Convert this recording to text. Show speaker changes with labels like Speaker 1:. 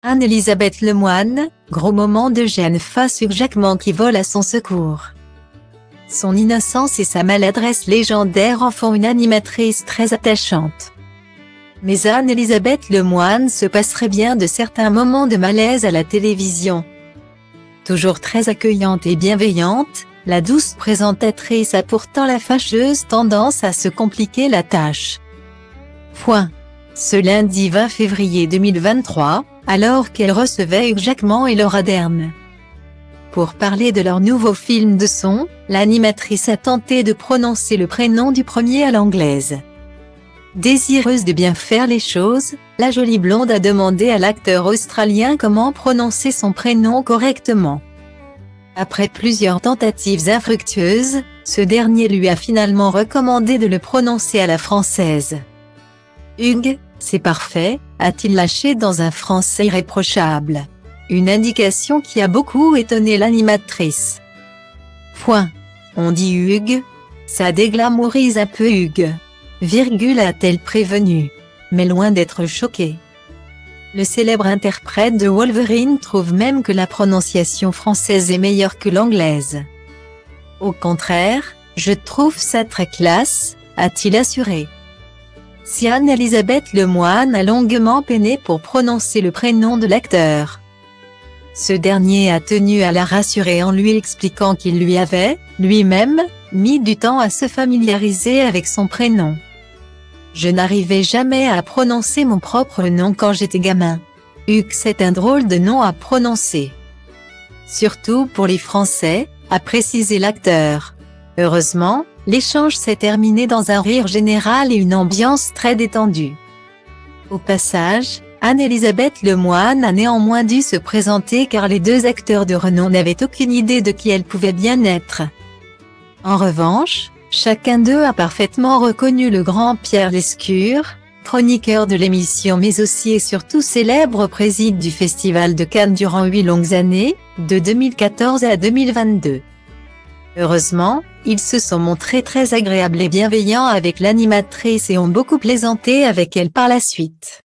Speaker 1: Anne-Elisabeth Lemoine, gros moment de gêne face Hugh Jackman qui vole à son secours. Son innocence et sa maladresse légendaire en font une animatrice très attachante. Mais Anne-Elisabeth Lemoine se passerait bien de certains moments de malaise à la télévision. Toujours très accueillante et bienveillante, la douce présentatrice a pourtant la fâcheuse tendance à se compliquer la tâche. Ce lundi 20 février 2023, alors qu'elle recevait Hugh Jackman et Laura Dern. Pour parler de leur nouveau film de son, l'animatrice a tenté de prononcer le prénom du premier à l'anglaise. Désireuse de bien faire les choses, la jolie blonde a demandé à l'acteur australien comment prononcer son prénom correctement. Après plusieurs tentatives infructueuses, ce dernier lui a finalement recommandé de le prononcer à la française. Hugh, c'est parfait, a-t-il lâché dans un français irréprochable. Une indication qui a beaucoup étonné l'animatrice. On dit Hugh. Ça déglamourise un peu Hugh. A-t-elle prévenu. Mais loin d'être choquée. Le célèbre interprète de Wolverine trouve même que la prononciation française est meilleure que l'anglaise. Au contraire, je trouve ça très classe, a-t-il assuré. Si Anne-Elisabeth Lemoine a longuement peiné pour prononcer le prénom de l'acteur. Ce dernier a tenu à la rassurer en lui expliquant qu'il lui avait, lui-même, mis du temps à se familiariser avec son prénom. Je n'arrivais jamais à prononcer mon propre nom quand j'étais gamin. Hugh, c'est un drôle de nom à prononcer. Surtout pour les Français, a précisé l'acteur. Heureusement, l'échange s'est terminé dans un rire général et une ambiance très détendue. Au passage, Anne-Elisabeth Lemoine a néanmoins dû se présenter car les deux acteurs de renom n'avaient aucune idée de qui elle pouvait bien être. En revanche, chacun d'eux a parfaitement reconnu le grand Pierre Lescure, chroniqueur de l'émission mais aussi et surtout célèbre préside du Festival de Cannes durant 8 longues années, de 2014 à 2022. Heureusement, ils se sont montrés très agréables et bienveillants avec l'animatrice et ont beaucoup plaisanté avec elle par la suite.